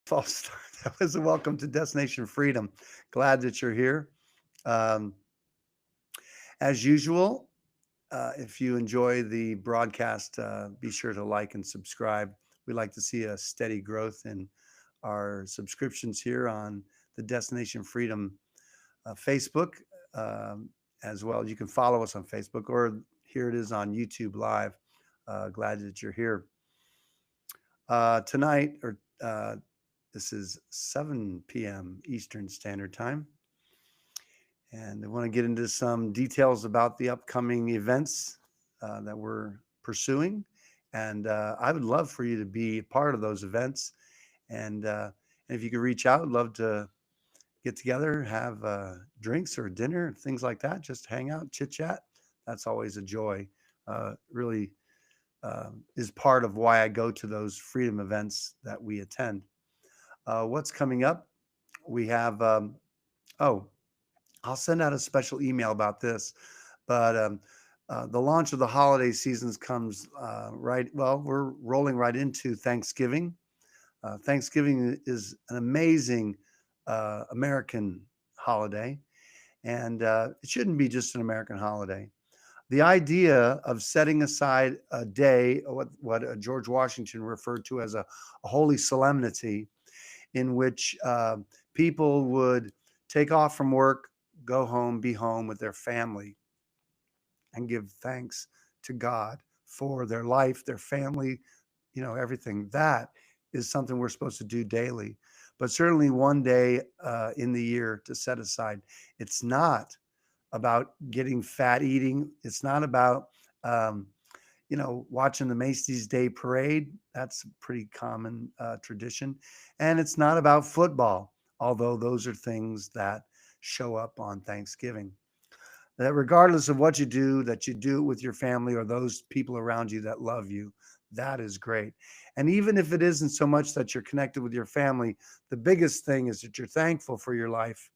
False start. That was a welcome to Destination Freedom. Glad that you're here. Um, as usual, if you enjoy the broadcast, be sure to like and subscribe. We like to see a steady growth in our subscriptions here on the Destination Freedom Facebook as well. You can follow us on Facebook, or here it is on YouTube Live. Glad that you're here. Tonight, or this is 7 p.m. Eastern Standard Time. And I want to get into some details about the upcoming events that we're pursuing. And I would love for you to be part of those events. And if you could reach out, I'd love to get together, have drinks or dinner, things like that. Just hang out, chit chat. That's always a joy. Really is part of why I go to those freedom events that we attend. What's coming up? We have, oh, I'll send out a special email about this, but the launch of the holiday seasons comes right. Well, we're rolling right into Thanksgiving. Thanksgiving is an amazing American holiday, and it shouldn't be just an American holiday. The idea of setting aside a day, what George Washington referred to as a holy solemnity, in which people would take off from work, go home, be home with their family, and give thanks to God for their life, their family, everything. That is something we're supposed to do daily, but certainly one day in the year to set aside. It's not about getting fat eating. It's not about, watching the Macy's Day Parade. That's a pretty common tradition. And it's not about football, although those are things that show up on Thanksgiving. That regardless of what you do, that you do it with your family or those people around you that love you. That is great. And even if it isn't so much that you're connected with your family, the biggest thing is that you're thankful for your life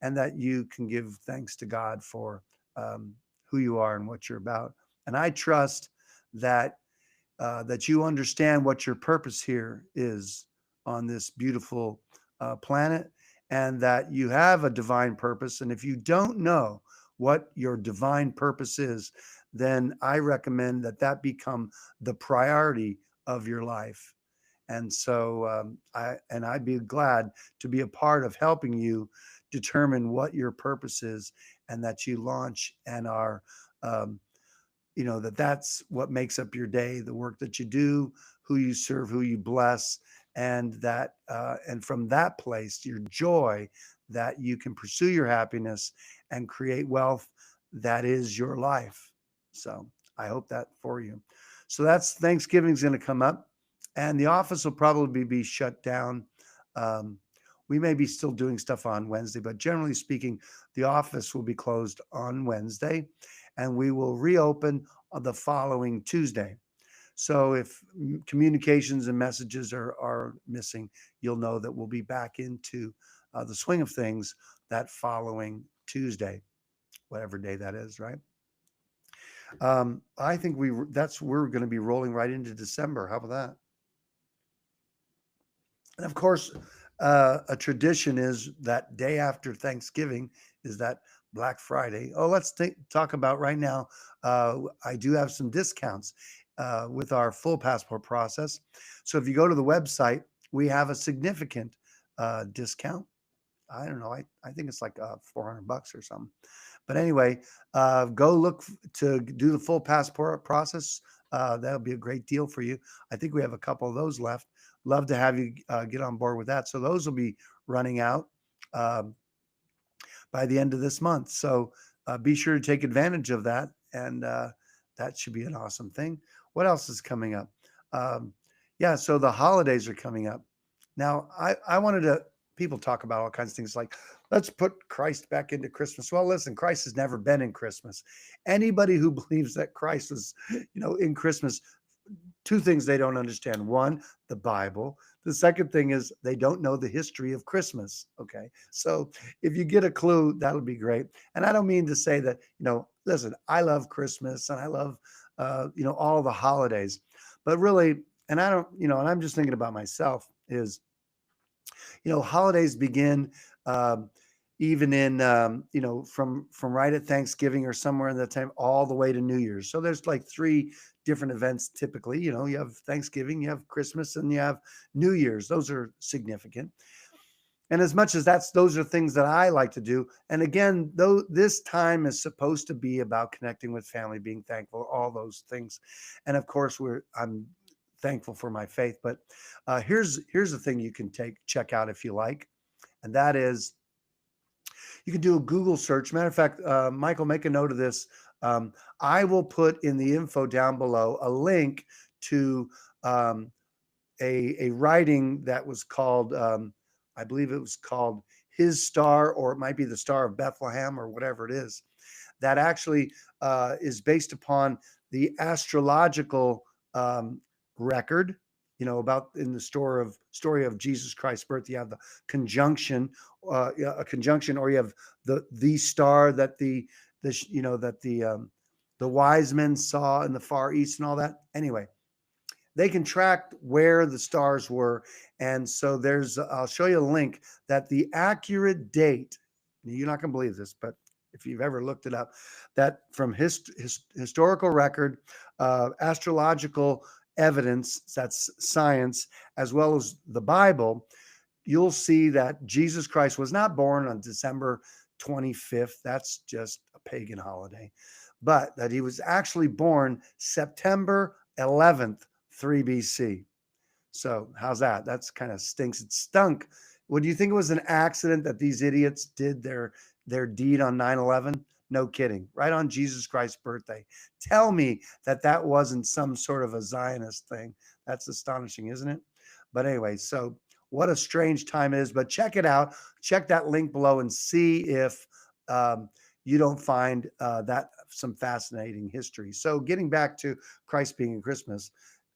and that you can give thanks to God for who you are and what you're about. And I trust that that you understand what your purpose here is on this beautiful planet, and that you have a divine purpose. And if you don't know what your divine purpose is, then I recommend that become the priority of your life. And so I'd be glad to be a part of helping you determine what your purpose is, and that you launch and are um, that's what makes up your day, the work that you do, who you serve, who you bless, and that and from that place, your joy, that you can pursue your happiness and create wealth that is your life. So I hope that for you. So that's Thanksgiving's going to come up, and the office will probably be shut down. Um, we may be still doing stuff on Wednesday, but generally speaking, the office will be closed on Wednesday, and we will reopen on the following Tuesday. So if communications and messages are missing, you'll know that we'll be back into the swing of things that following Tuesday, whatever day that is, right? I think we're going to be rolling right into December. How about that? And of course, a tradition is that day after Thanksgiving is that Black Friday. Oh, let's talk about right now. I do have some discounts with our full passport process. So if you go to the website, we have a significant discount. I don't know. I think it's like $400 or something. But anyway, go look to do the full passport process. That'll be a great deal for you. I think we have a couple of those left. Love to have you get on board with that. So those will be running out um, by the end of this month. So be sure to take advantage of that. And that should be an awesome thing. What else is coming up? Um, yeah, so the holidays are coming up. Now, I wanted to, people talk about all kinds of things like, let's put Christ back into Christmas. Well, listen, Christ has never been in Christmas. Anybody who believes that Christ was, in Christmas, two things they don't understand. One, the Bible. The second thing is they don't know the history of Christmas. Okay. So if you get a clue, that'll be great. And I don't mean to say that, listen, I love Christmas and I love, all the holidays, but really, and I don't, and I'm just thinking about myself is Holidays begin um, even in from right at Thanksgiving or somewhere in that time all the way to New Year's. So there's like three different events typically. You have Thanksgiving, you have Christmas, and you have New Year's. Those are significant. And as much as those are things that I like to do. And again, though this time is supposed to be about connecting with family, being thankful, all those things. And of course, I'm thankful for my faith. But here's the thing you can check out if you like, and that is you can do a Google search. Matter of fact, Michael, make a note of this. Um, I will put in the info down below a link to um, a writing that was called, I believe it was called His Star, or it might be the Star of Bethlehem, or whatever it is, that actually is based upon the astrological record. About in the story of Jesus Christ's birth, you have the conjunction, yeah, a conjunction, or you have the star that the wise men saw in the far east and all that. Anyway, they can track where the stars were. And so I'll show you a link that the accurate date, you're not going to believe this, but if you've ever looked it up, that from historical record, astrological evidence, that's science, as well as the Bible, you'll see that Jesus Christ was not born on December 25th. That's just a pagan holiday, but that he was actually born September 11th, 3 BC. So how's that? That's kind of stinks. It stunk. Would you think it was an accident that these idiots did their deed on 9/11? No kidding. Right on Jesus Christ's birthday. Tell me that wasn't some sort of a Zionist thing. That's astonishing, isn't it? But anyway, so what a strange time it is. But check it out. Check that link below and see if um, you don't find that some fascinating history. So getting back to Christ being in Christmas,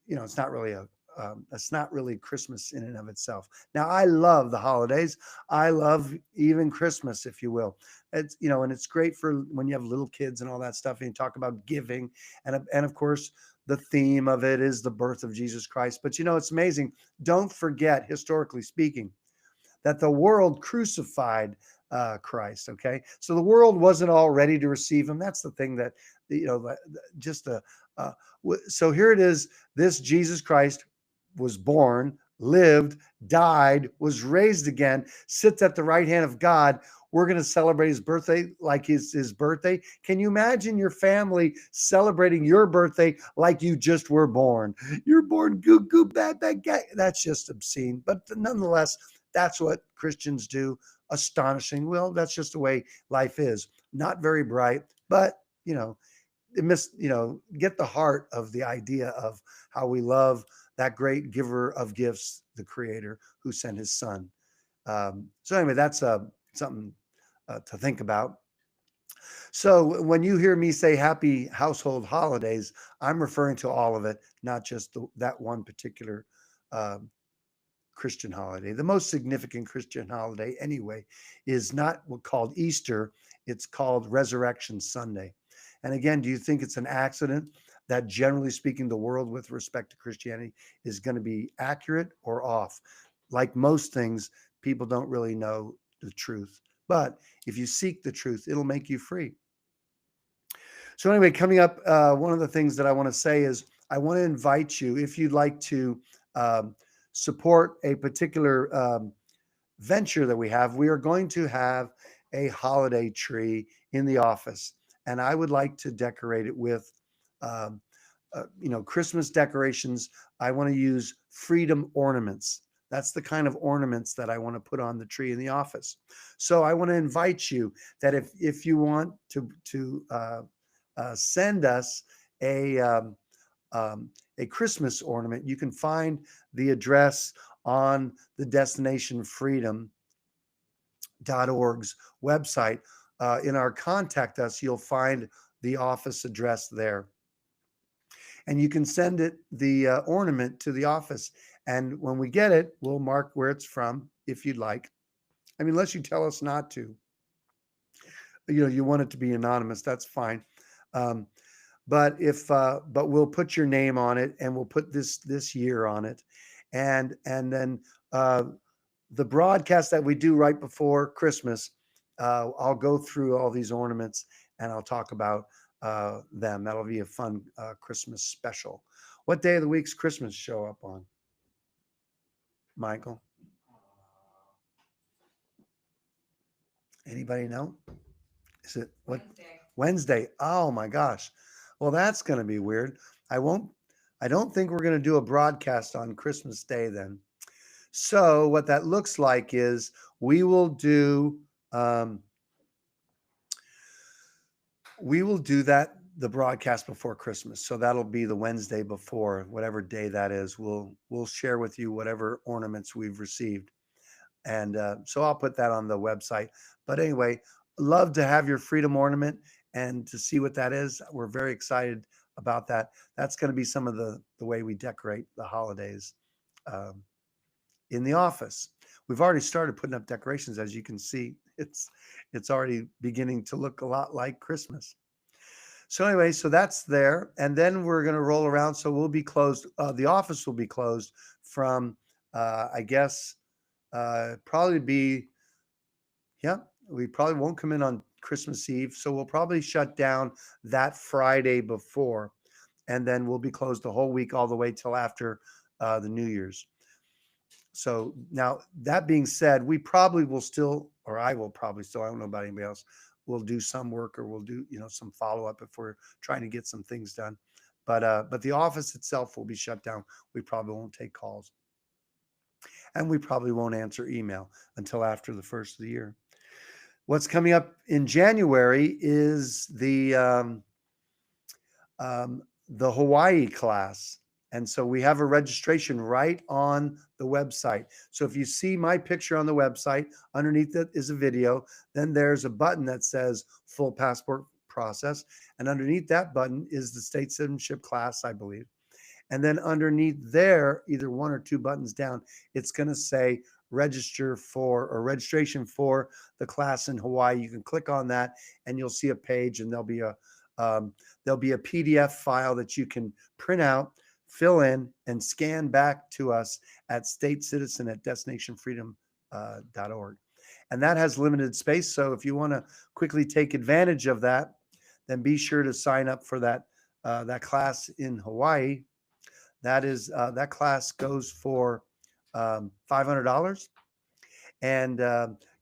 it's not really Christmas in and of itself. Now, I love the holidays. I love even Christmas, if you will. And it's great for when you have little kids and all that stuff, and you talk about giving, and of course, the theme of it is the birth of Jesus Christ. But it's amazing. Don't forget, historically speaking, that the world crucified Christ. Okay, so the world wasn't all ready to receive him. That's the thing that just the so here it is. This Jesus Christ was born, lived, died, was raised again, sits at the right hand of God. We're going to celebrate his birthday like his birthday. Can you imagine your family celebrating your birthday like you just were born? You're born goo goo bad bad guy. That's just obscene. But nonetheless, that's what Christians do. Astonishing. Well, that's just the way life is. Not very bright, but get the heart of the idea of how we love that great giver of gifts, the Creator, who sent His Son. So anyway, that's something to think about. So when you hear me say happy household holidays, I'm referring to all of it, not just that one particular uh, Christian holiday. The most significant Christian holiday, anyway, is not called Easter, it's called Resurrection Sunday. And again, do you think it's an accident that, generally speaking, the world with respect to Christianity is going to be accurate or off? Like most things, people don't really know the truth. But if you seek the truth, it'll make you free. So, anyway, coming up, one of the things that I want to say is I want to invite you, if you'd like to um, support a particular venture that we have, we are going to have a holiday tree in the office. And I would like to decorate it with, um, Christmas decorations. I want to use freedom ornaments. That's the kind of ornaments that I want to put on the tree in the office. So I want to invite you that if you want to send us a um, a Christmas ornament, you can find the address on the Destination Freedom.org's website. In our contact us, you'll find the office address there. And you can send the ornament to the office. And when we get it, we'll mark where it's from if you'd like. I mean, unless you tell us not to. You want it to be anonymous, that's fine. Um, but we'll put your name on it, and we'll put this year on it, and then uh, the broadcast that we do right before Christmas, I'll go through all these ornaments and I'll talk about them. That'll be a fun Christmas special. What day of the week's Christmas show up on, Michael? Anybody know? Is it what? Wednesday. Oh my gosh. Well, that's going to be weird. I won't. I don't think we're going to do a broadcast on Christmas Day then. So what that looks like is we will do um, that the broadcast before Christmas. So that'll be the Wednesday before, whatever day that is. We'll share with you whatever ornaments we've received, and so I'll put that on the website. But anyway, love to have your freedom ornament and to see what that is. We're very excited about that. That's going to be some of the way we decorate the holidays. Um, in the office. We've already started putting up decorations, as you can see. It's already beginning to look a lot like Christmas. So anyway, so that's there, and then we're going to roll around. So we'll be closed. The office will be closed from, I guess, probably be, yeah. We probably won't come in on Christmas Eve, so we'll probably shut down that Friday before, and then we'll be closed the whole week all the way till after the New Year's. So now that being said, we probably will still, or I will probably still, I don't know about anybody else, we'll do some work or we'll do, some follow up if we're trying to get some things done. But the office itself will be shut down. We probably won't take calls, and we probably won't answer email until after the first of the year. What's coming up in January is the Hawaii class. And so we have a registration right on the website. So if you see my picture on the website, underneath it is a video. Then there's a button that says full passport process. And underneath that button is the state citizenship class, I believe. And then underneath there, either one or two buttons down, it's going to say register for or registration for the class in Hawaii. You can click on that and you'll see a page, and there'll be a PDF file that you can print out, fill in, and scan back to us at statecitizen@destinationfreedom.org. And that has limited space. So if you want to quickly take advantage of that, then be sure to sign up for that class in Hawaii. That class goes for $500, and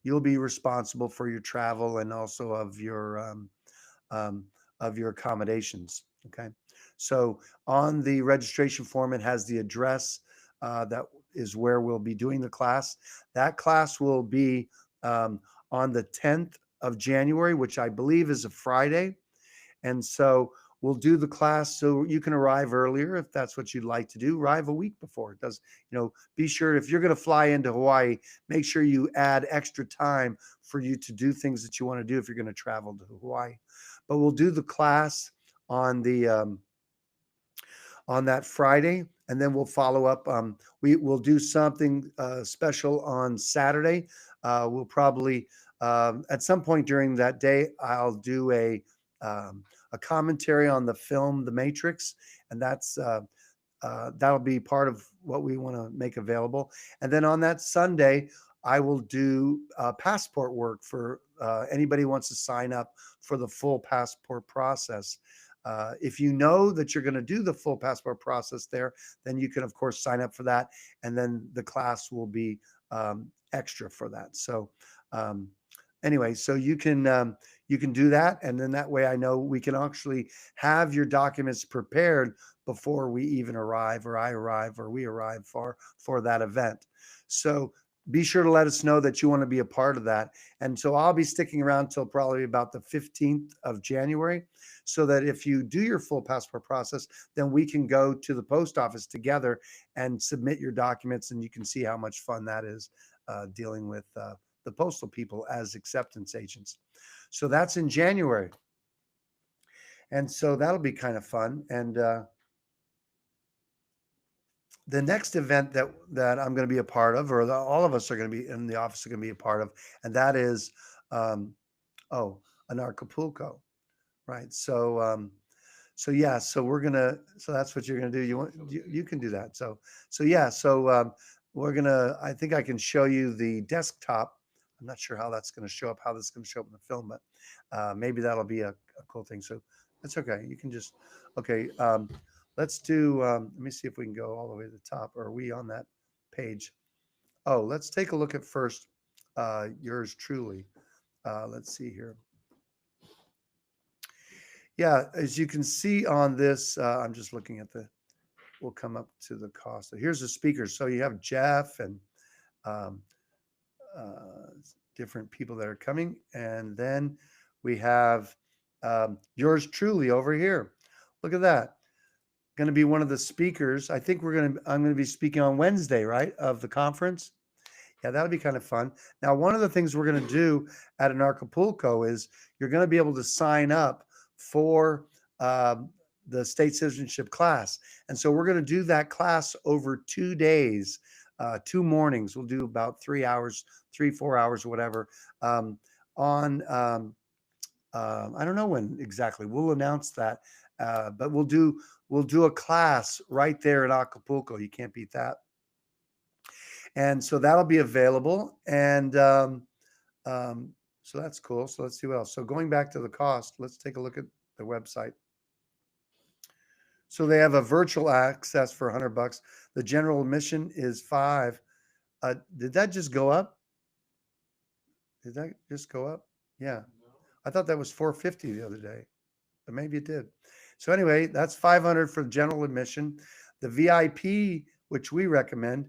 you'll be responsible for your travel and also of your accommodations. Okay, so on the registration form, it has the address that is where we'll be doing the class. That class will be on the 10th of January, which I believe is a Friday. And so we'll do the class so you can arrive earlier if that's what you'd like to do. Arrive a week before. It does, be sure if you're going to fly into Hawaii, make sure you add extra time for you to do things that you want to do if you're going to travel to Hawaii. But we'll do the class on that Friday, and then we'll follow up. We'll do something special on Saturday. We'll probably at some point during that day, I'll do a commentary on the film The Matrix, and that'll be part of what we want to make available. And then on that Sunday, I will do passport work for anybody who wants to sign up for the full passport process. If you know that you're going to do the full passport process there, then you can, of course, sign up for that. And then the class will be extra for that. So anyway, so you can do that. And then that way I know we can actually have your documents prepared before we even arrive, or I arrive, or we arrive for that event. So be sure to let us know that you want to be a part of that. And so I'll be sticking around till probably about the 15th of January, so that if you do your full passport process, then we can go to the post office together and submit your documents, and you can see how much fun that is dealing with the postal people as acceptance agents. So that's in January. And so that'll be kind of fun. And the next event that I'm going to be a part of, or all of us are going to be in the office are going to be a part of, and that is an Acapulco, right? So so that's what you're gonna do. You can do that. So yeah. So I think I can show you the desktop. I'm not sure how that's going to show up, how this is going to show up in the film, but maybe that'll be a cool thing. So that's okay. You can just, okay. Let's do, let me see if we can go all the way to the top. Or are we on that page? Oh, let's take a look at first yours truly. Let's see here. Yeah, as you can see on this, I'm just looking at we'll come up to the cost. So here's the speakers. So you have Jeff and um, uh, different people that are coming. And then we have yours truly over here. Look at that. Going to be one of the speakers. I'm going to be speaking on Wednesday, right, of the conference. Yeah, that'll be kind of fun. Now, one of the things we're going to do at an Acapulco is you're going to be able to sign up for the state citizenship class. And so we're going to do that class over 2 days, 2 mornings. We'll do about 3 hours, 3, 4 hours, whatever. On I don't know when exactly. We'll announce that, but we'll do a class right there in Acapulco. You can't beat that. And so that'll be available. And so that's cool. So let's see what else. So going back to the cost, let's take a look at the website. So they have a virtual access for $100. The general admission is $5. Did that just go up? Did that just go up? Yeah. I thought that was $450 the other day, but maybe it did. So anyway, that's $500 for general admission. The VIP, which we recommend,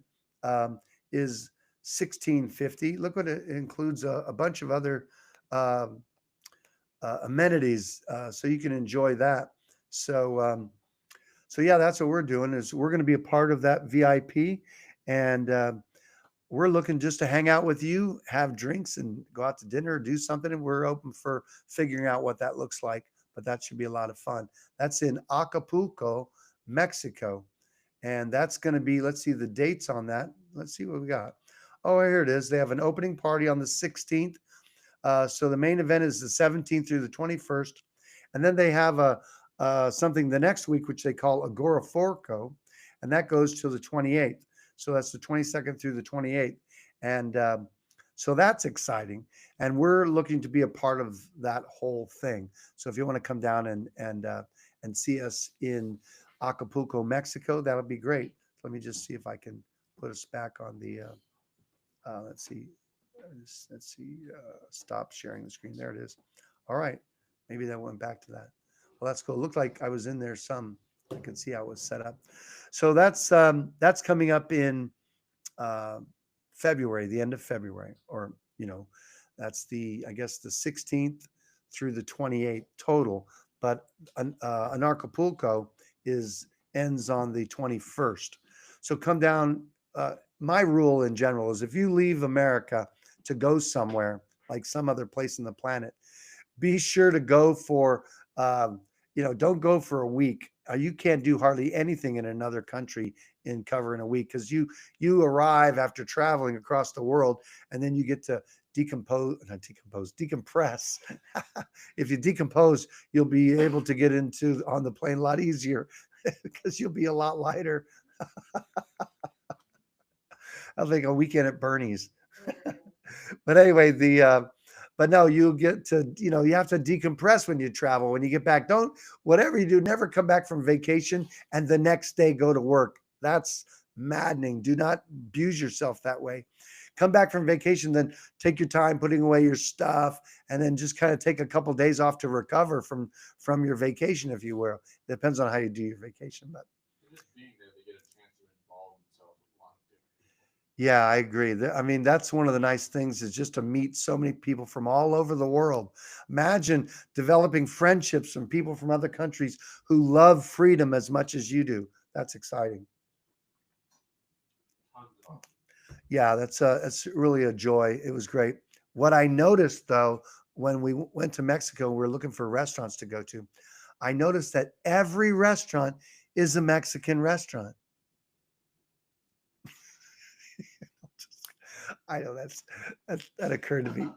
is $1650. Look what it includes, a bunch of other amenities, so you can enjoy that. So yeah, that's what we're doing. Is we're going to be a part of that VIP, and we're looking just to hang out with you, have drinks, and go out to dinner, or do something. And we're open for figuring out what that looks like. But that should be a lot of fun. That's in Acapulco, Mexico. And that's going to be, let's see the dates on that. Let's see what we got. Oh, here it is. They have an opening party on the 16th. So the main event is the 17th through the 21st. And then they have something the next week, which they call Agoraforco, and that goes till the 28th. So that's the 22nd through the 28th. And so that's exciting. And we're looking to be a part of that whole thing. So if you want to come down and see us in Acapulco, Mexico, that would be great. Let me just see if I can put us back on the, let's see, stop sharing the screen. There it is. All right. Maybe that went back to that. Well, that's cool. It looked like I was in there some. I can see how it was set up. So that's coming up in February, the end of February, or that's I guess the 16th through the 28th total. But an Acapulco ends on the 21st. So come down. My rule in general is if you leave America to go somewhere like some other place on the planet, be sure to go for don't go for a week. You can't do hardly anything in another country in covering a week, because you arrive after traveling across the world, and then you get to decompress. If you decompose, you'll be able to get on the plane a lot easier because you'll be a lot lighter. I think a weekend at Bernie's. But anyway, but no, you get to, you have to decompress when you travel. When you get back, whatever you do, never come back from vacation and the next day go to work. That's maddening. Do not abuse yourself that way. Come back from vacation, then take your time putting away your stuff, and then just kind of take a couple of days off to recover from your vacation, if you will. Depends on how you do your vacation, but just being there, they get a chance to involve themselves with a lot of different people. Yeah, I agree. I mean, that's one of the nice things, is just to meet so many people from all over the world. Imagine developing friendships from people from other countries who love freedom as much as you do. That's exciting. Yeah, that's really a joy. It was great. What I noticed, though, when we went to Mexico, we were looking for restaurants to go to. I noticed that every restaurant is a Mexican restaurant. I know that occurred to me.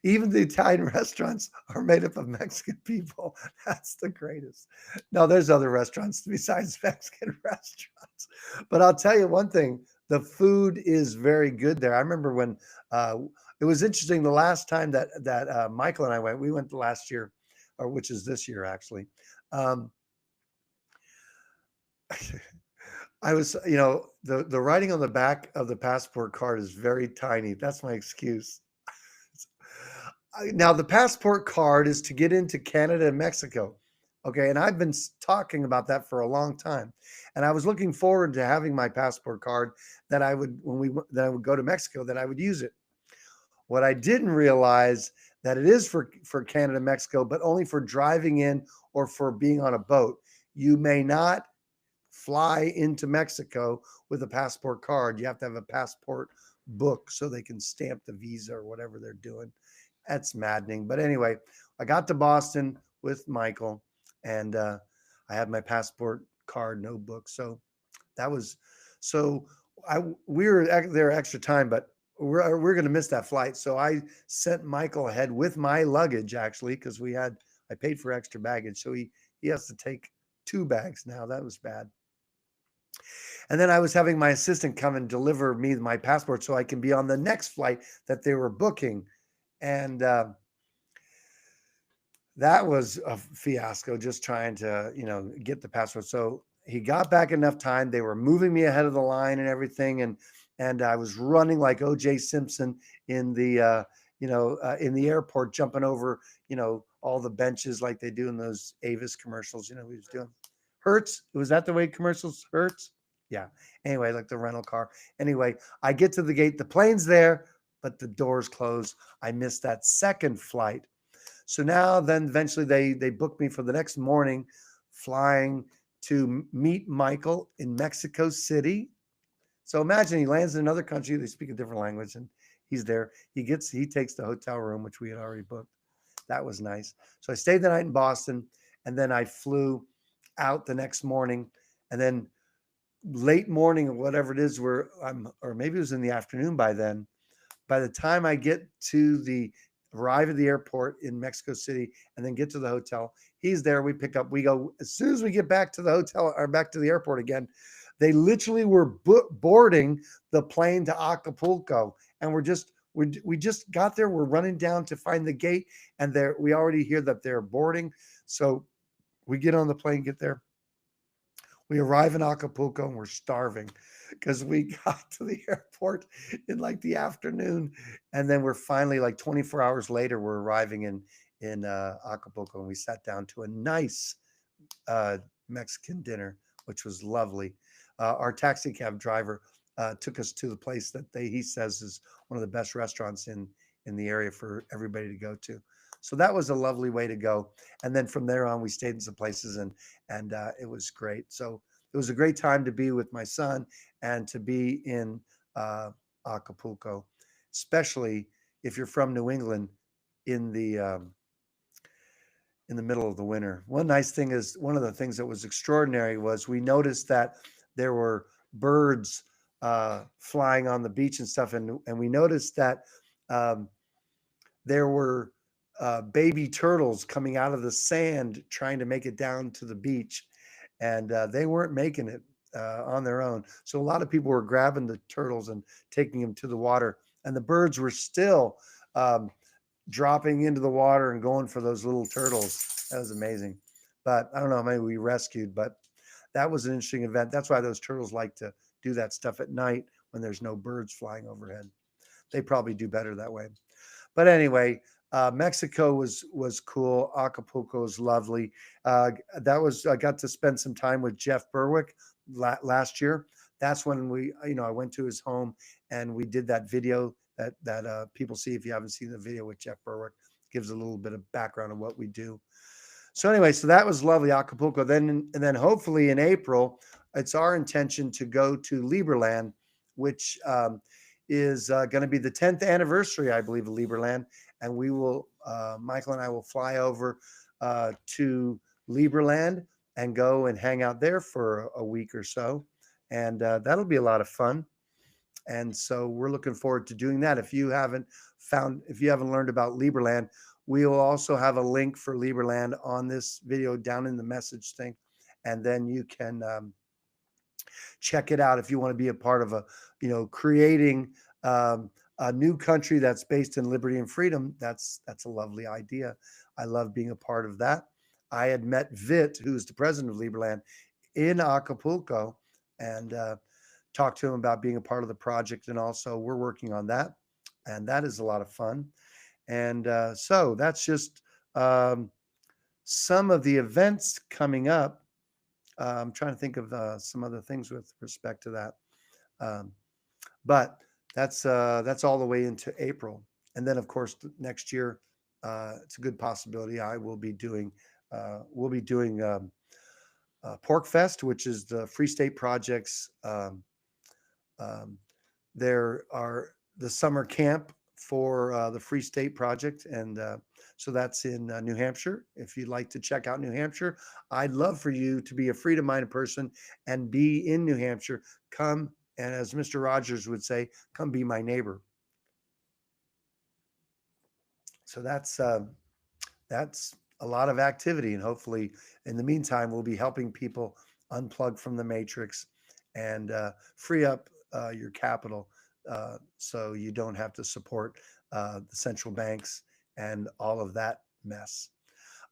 Even the Italian restaurants are made up of Mexican people. That's the greatest. No, there's other restaurants besides Mexican restaurants. But I'll tell you one thing. The food is very good there. I remember when uh, it was interesting the last time that Michael and I went. We went last year, or which is this year actually. Um, I was, the writing on the back of the passport card is very tiny. That's my excuse. Now, the passport card is to get into Canada and Mexico. Okay. And I've been talking about that for a long time. And I was looking forward to having my passport card that I would, that I would go to Mexico, that I would use it. What I didn't realize that it is for Canada, Mexico, but only for driving in or for being on a boat. You may not fly into Mexico with a passport card. You have to have a passport book so they can stamp the visa or whatever they're doing. That's maddening. But anyway, I got to Boston with Michael, and I had my passport card, no book. So that was so. We were there extra time, but we're going to miss that flight. So I sent Michael ahead with my luggage actually because I paid for extra baggage, so he has to take 2 bags now. That was bad. And then I was having my assistant come and deliver me my passport so I can be on the next flight that they were booking. And that was a fiasco just trying to, get the passport. So he got back enough time. They were moving me ahead of the line and everything. And I was running like OJ Simpson in in the airport, jumping over, all the benches like they do in those Avis commercials, he was doing. Hertz. Was that the way commercials Hertz? Yeah. Anyway, like the rental car. Anyway, I get to the gate. The plane's there, but the doors close. I missed that second flight. So now, then eventually they booked me for the next morning, flying to meet Michael in Mexico City. So imagine he lands in another country. They speak a different language, and he's there. He takes the hotel room, which we had already booked. That was nice. So I stayed the night in Boston, and then I flew out the next morning, and then late morning or whatever it is, or maybe it was in the afternoon by then. By the time I get to the arrive at the airport in Mexico City and then get to the hotel, he's there. We pick up. We go as soon as we get back to the hotel or back to the airport again. They literally were boarding the plane to Acapulco, and we just got there. We're running down to find the gate, and we already hear that they're boarding. So we get on the plane, get there. We arrive in Acapulco and we're starving because we got to the airport in like the afternoon, and then we're finally like 24 hours later we're arriving in Acapulco, and we sat down to a nice uh, Mexican dinner, which was lovely. Our taxi cab driver took us to the place that he says is one of the best restaurants in the area for everybody to go to. So that was a lovely way to go. And then from there on, we stayed in some places, and it was great. So it was a great time to be with my son and to be in uh, Acapulco, especially if you're from New England in the middle of the winter. One nice thing is one of the things that was extraordinary was we noticed that there were birds flying on the beach and stuff, and we noticed that um, there were baby turtles coming out of the sand trying to make it down to the beach, and they weren't making it on their own. So a lot of people were grabbing the turtles and taking them to the water, and the birds were still um, dropping into the water and going for those little turtles. That was amazing. But I don't know how many we rescued, but that was an interesting event. That's why those turtles like to do that stuff at night when there's no birds flying overhead. They probably do better that way. But anyway, Mexico was cool. Acapulco was lovely. That was I got to spend some time with Jeff Berwick last year. That's when I went to his home and we did that video that people see if you haven't seen the video with Jeff Berwick. Gives a little bit of background on what we do. So anyway, so that was lovely, Acapulco. Then hopefully in April, it's our intention to go to Liberland, which is going to be the 10th anniversary, I believe, of Liberland, and we will, Michael and I will fly over to Liberland and go and hang out there for a week or so, and that'll be a lot of fun. And so we're looking forward to doing that. If you haven't learned about Liberland, we will also have a link for Liberland on this video down in the message thing, and then you can Check it out if you want to be a part of creating a new country that's based in liberty and freedom. That's a lovely idea. I love being a part of that. I had met Vit, who's the president of Liberland, in Acapulco, and talked to him about being a part of the project. And also, we're working on that, and that is a lot of fun. And so that's just um, some of the events coming up. I'm trying to think of some other things with respect to that. Um, but that's all the way into April, and then of course next year, it's a good possibility I will be doing. We'll be doing Pork Fest, which is the Free State Project's. Um, there are the summer camp for the Free State Project, and so that's in New Hampshire. If you'd like to check out New Hampshire, I'd love for you to be a freedom-minded person and be in New Hampshire. Come, and as Mr. Rogers would say, come be my neighbor. So that's a lot of activity, and hopefully, in the meantime, we'll be helping people unplug from the matrix and free up your capital, so you don't have to support the central banks and all of that mess.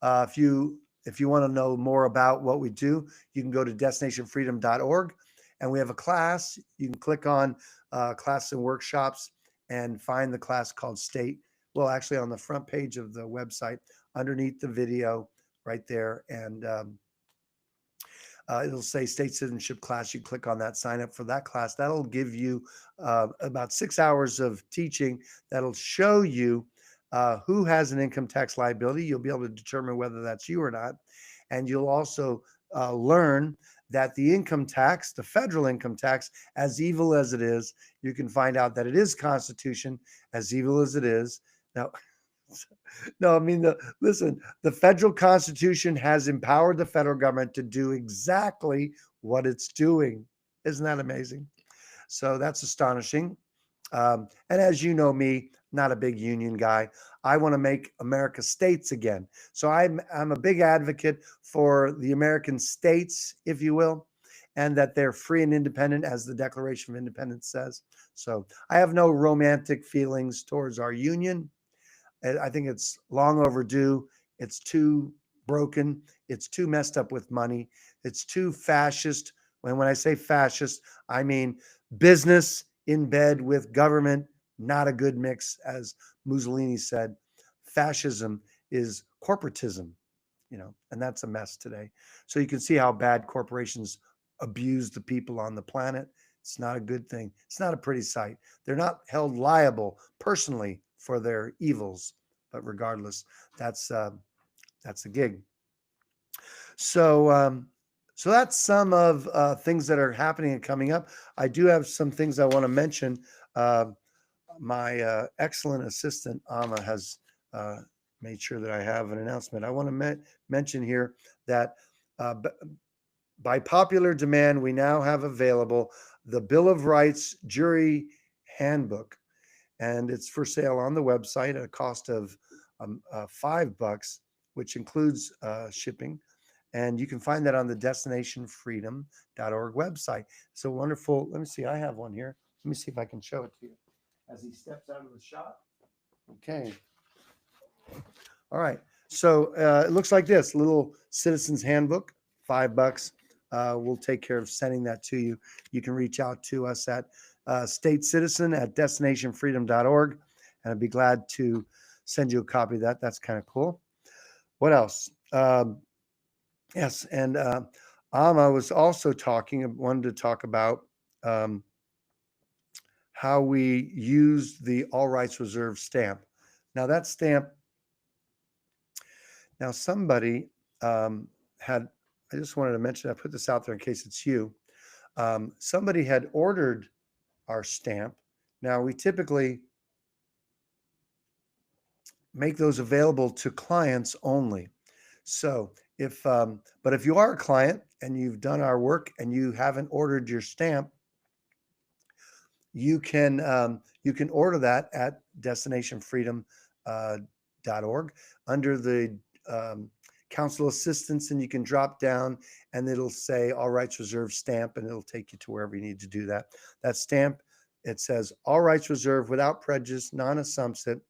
If you want to know more about what we do, you can go to destinationfreedom.org, and we have a class. You can click on classes and workshops and find the class called State. Well, actually, on the front page of the website, underneath the video, right there, and it'll say State Citizenship Class. You click on that, sign up for that class. That'll give you about 6 hours of teaching. That'll show you who has an income tax liability. You'll be able to determine whether that's you or not. And you'll also learn that the income tax, the federal income tax, as evil as it is, you can find out that it is Constitution, as evil as it is. Now, no, I mean, listen, the federal Constitution has empowered the federal government to do exactly what it's doing. Isn't that amazing? So that's astonishing. And as you know me, not a big union guy. I want to make America states again. So I'm a big advocate for the American states, if you will, and that they're free and independent, as the Declaration of Independence says. So I have no romantic feelings towards our union. I think it's long overdue. It's too broken. It's too messed up with money. It's too fascist. When I say fascist, I mean business in bed with government, not a good mix, as Mussolini said. Fascism is corporatism, and that's a mess today. So you can see how bad corporations abuse the people on the planet. It's not a good thing. It's not a pretty sight. They're not held liable personally for their evils, but regardless, that's the gig. So that's some of things that are happening and coming up. I do have some things I want to mention. Uh, my excellent assistant Ama has made sure that I have an announcement. I want to mention here that uh, by popular demand, we now have available the Bill of Rights Jury Handbook, and it's for sale on the website at a cost of $5, which includes shipping. And you can find that on the destinationfreedom.org website. It's a wonderful. Let me see. I have one here. Let me see if I can show it to you as he steps out of the shot. Okay. All right. So it looks like this little citizen's handbook, $5. We'll take care of sending that to you. You can reach out to us at statecitizen@destinationfreedom.org, and I'd be glad to send you a copy of that. That's kind of cool. What else? Yes, and Ama was also wanted to talk about how we use the All Rights Reserved stamp. Now that stamp. Now somebody had. I just wanted to mention. I put this out there in case it's you. Somebody had ordered our stamp. Now we typically make those available to clients only. So but if you are a client and you've done our work and you haven't ordered your stamp, you can order that at destinationfreedom.org under the council assistance, and you can drop down and it'll say all rights reserved stamp, and it'll take you to wherever you need to do that. That stamp, it says all rights reserved without prejudice, non-assumpsit,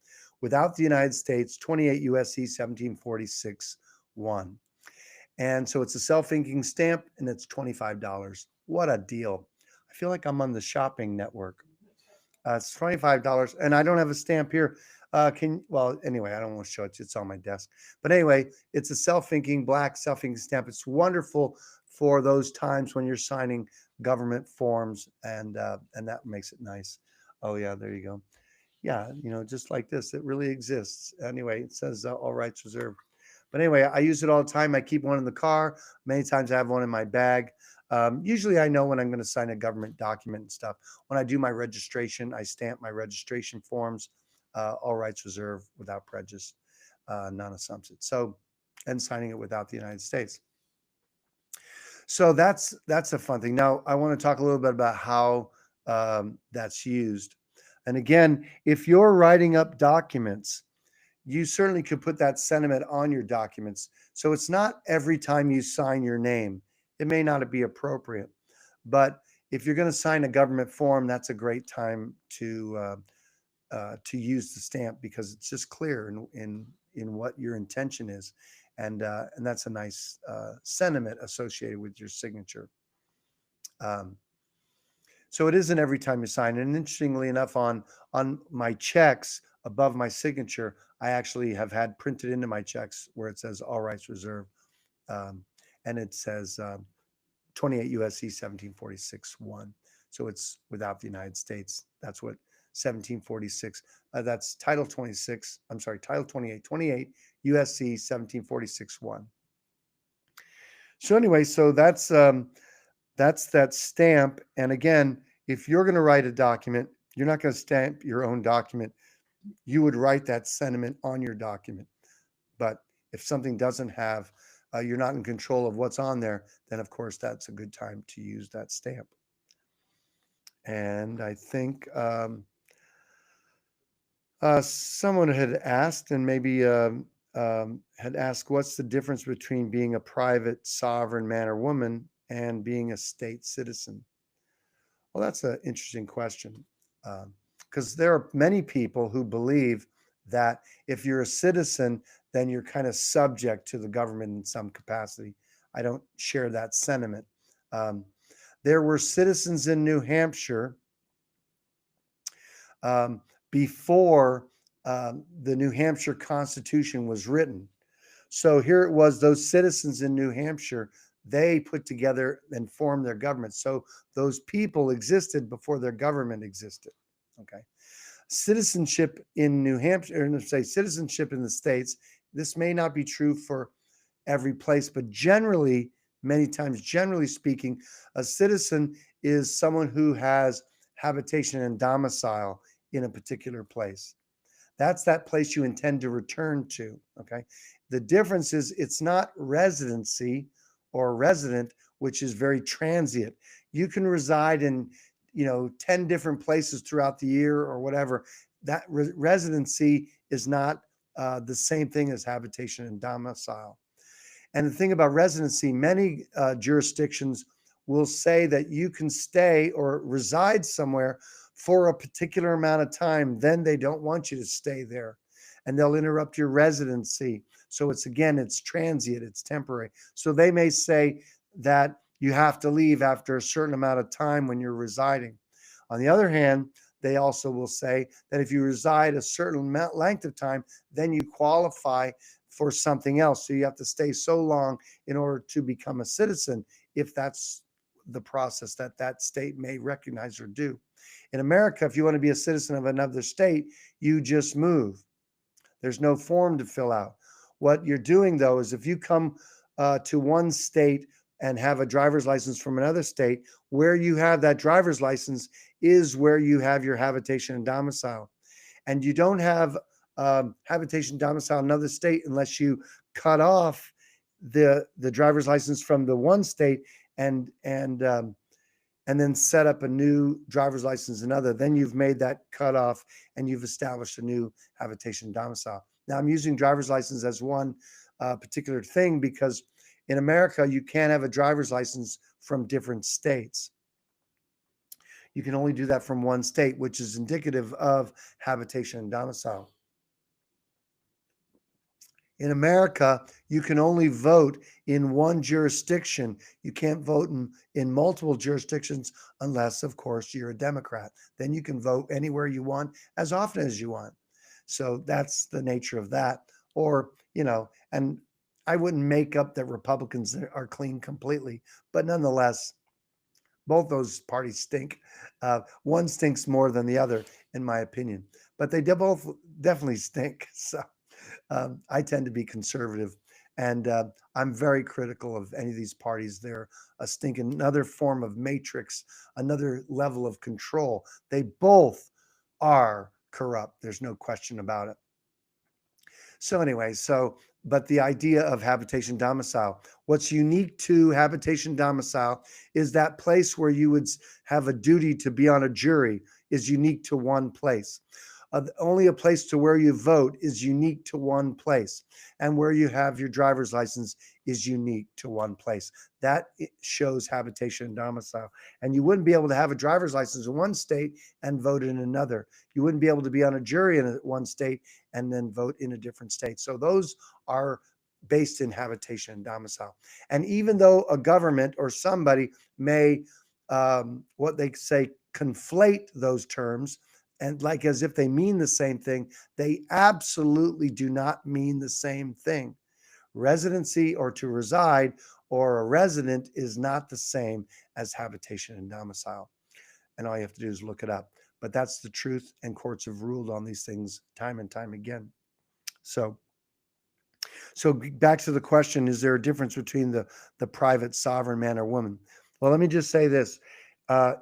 without the United States, 28 USC 1746 1. And so it's a self-inking stamp and it's $25. What a deal. I feel like I'm on the shopping network. It's $25, and I don't have a stamp here. Well, anyway, I don't want to show it to you. It's on my desk. But anyway, it's a self-inking, black self-inking stamp. It's wonderful for those times when you're signing government forms, and that makes it nice. Oh, yeah, there you go. Yeah, just like this. It really exists. Anyway, it says all rights reserved. But anyway, I use it all the time. I keep one in the car. Many times I have one in my bag. Usually I know when I'm going to sign a government document and stuff. When I do my registration, I stamp my registration forms, all rights reserved, without prejudice, non-assumptive. So, and signing it without the United States. So that's a fun thing. Now, I want to talk a little bit about how that's used. And again, if you're writing up documents, you certainly could put that sentiment on your documents. So it's not every time you sign your name. It may not be appropriate. But if you're going to sign a government form, that's a great time to use the stamp, because it's just clear in what your intention is, and that's a nice sentiment associated with your signature. So it isn't every time you sign. And interestingly enough, on my checks above my signature, I actually have had printed into my checks where it says all rights reserved, and it says 28 USC 1746 1. So it's without the United States. That's what 1746. That's Title 26. I'm sorry, Title 28. 28 USC 1746 1. So anyway, so that's that stamp. And again, if you're going to write a document, you're not going to stamp your own document. You would write that sentiment on your document. But if something doesn't have, you're not in control of what's on there, then of course that's a good time to use that stamp. And I think someone had asked, and maybe had asked, what's the difference between being a private sovereign man or woman and being a state citizen? Well, that's an interesting question, because there are many people who believe that if you're a citizen, then you're kind of subject to the government in some capacity. I don't share that sentiment. There were citizens in New Hampshire before the New Hampshire Constitution was written. So here it was, those citizens in New Hampshire, they put together and formed their government. So those people existed before their government existed. Okay. Citizenship in New Hampshire, or say citizenship in the States, this may not be true for every place, but generally, many times, generally speaking, a citizen is someone who has habitation and domicile in a particular place. That's that place you intend to return to. Okay. The difference is it's not residency or resident, which is very transient. You can reside in 10 different places throughout the year or whatever. That residency is not the same thing as habitation and domicile. And the thing about residency, many jurisdictions will say that you can stay or reside somewhere for a particular amount of time. Then they don't want you to stay there, and they'll interrupt your residency. So it's transient, it's temporary. So they may say that you have to leave after a certain amount of time when you're residing. On the other hand, they also will say that if you reside a certain length of time, then you qualify for something else. So you have to stay so long in order to become a citizen, if that's the process that state may recognize or do. In America, if you want to be a citizen of another state, you just move. There's no form to fill out. What you're doing, though, is if you come to one state and have a driver's license from another state, where you have that driver's license is where you have your habitation and domicile. And you don't have habitation domicile in another state unless you cut off the driver's license from the one state and then set up a new driver's license in another. Then you've made that cutoff and you've established a new habitation domicile. Now I'm using driver's license as one particular thing, because in America, you can't have a driver's license from different states. You can only do that from one state, which is indicative of habitation and domicile. In America, you can only vote in one jurisdiction. You can't vote in multiple jurisdictions unless, of course, you're a Democrat. Then you can vote anywhere you want, as often as you want. So that's the nature of that. Or, and I wouldn't make up that Republicans are clean completely, but nonetheless, both those parties stink. One stinks more than the other, in my opinion, but they both definitely stink. So I tend to be conservative, and I'm very critical of any of these parties. They're a stinking another form of matrix, another level of control. They both are corrupt. There's no question about it. So anyway, but the idea of habitation domicile, what's unique to habitation domicile is that place where you would have a duty to be on a jury is unique to one place. Only a place to where you vote is unique to one place, and where you have your driver's license is unique to one place. That shows habitation and domicile. And you wouldn't be able to have a driver's license in one state and vote in another. You wouldn't be able to be on a jury in one state and then vote in a different state. So those are based in habitation and domicile. And even though a government or somebody may, what they say, conflate those terms, and like as if they mean the same thing, they absolutely do not mean the same thing. Residency, or to reside, or a resident is not the same as habitation and domicile. And all you have to do is look it up. But that's the truth, and courts have ruled on these things time and time again. So back to the question, is there a difference between the private sovereign man or woman? Well, let me just say this.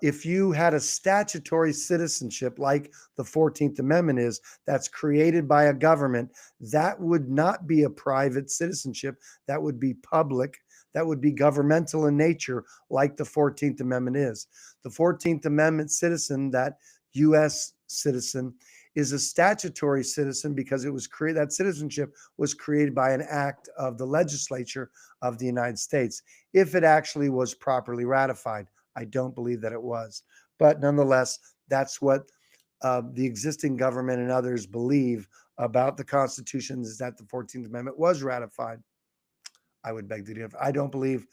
If you had a statutory citizenship like the 14th Amendment is, that's created by a government, that would not be a private citizenship. That would be public. That would be governmental in nature, like the 14th Amendment is. The 14th Amendment citizen, that U.S. citizen, is a statutory citizen because it was created, that citizenship was created by an act of the legislature of the United States, if it actually was properly ratified. I don't believe that it was. But nonetheless, that's what the existing government and others believe about the Constitution, is that the 14th Amendment was ratified. I would beg to differ. I don't believe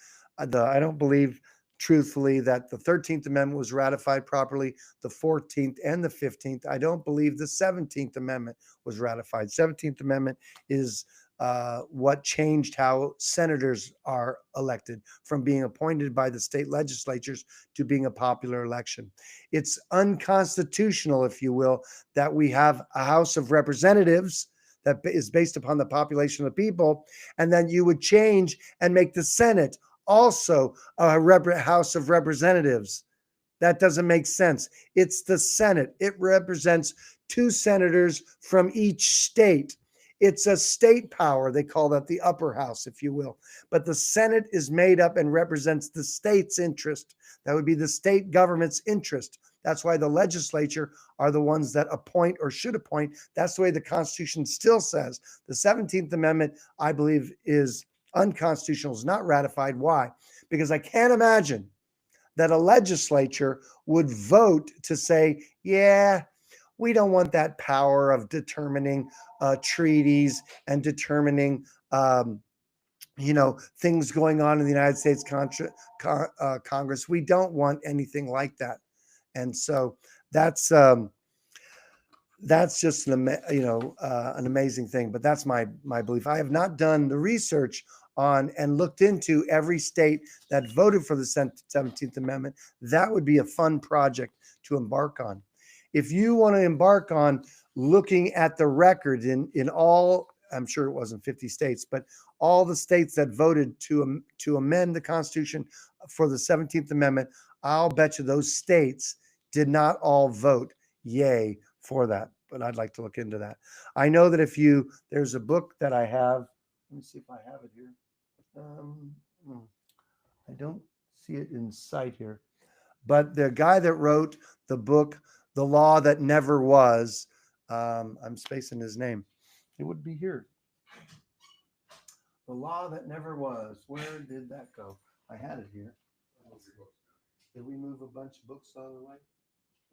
truthfully that the 13th Amendment was ratified properly, the 14th and the 15th. I don't believe the 17th Amendment was ratified. 17th Amendment is what changed how senators are elected, from being appointed by the state legislatures to being a popular election. It's unconstitutional, if you will, that we have a House of Representatives that is based upon the population of the people, and then you would change and make the Senate also a House of Representatives. That doesn't make sense. It's the Senate. It represents 2 senators from each state. It's a state power. They call that the upper house, if you will. But the Senate is made up and represents the state's interest. That would be the state government's interest. That's why the legislature are the ones that appoint or should appoint. That's the way the Constitution still says. The 17th Amendment, I believe, is unconstitutional, is not ratified. Why? Because I can't imagine that a legislature would vote to say, yeah, we don't want that power of determining treaties and determining things going on in the United States Congress. We don't want anything like that. And so that's just an amazing thing. But that's my belief. I have not done the research on and looked into every state that voted for the 17th Amendment. That would be a fun project to embark on. If you want to embark on looking at the record in all, I'm sure it wasn't 50 states, but all the states that voted to amend the Constitution for the 17th Amendment, I'll bet you those states did not all vote yay for that. But I'd like to look into that. I know that there's a book that I have. Let me see if I have it here. I don't see it in sight here. But the guy that wrote the book, The Law That Never Was, I'm spacing his name. It would be here. The law that never was. Where did that go? I had it here. Did we move a bunch of books out of the way?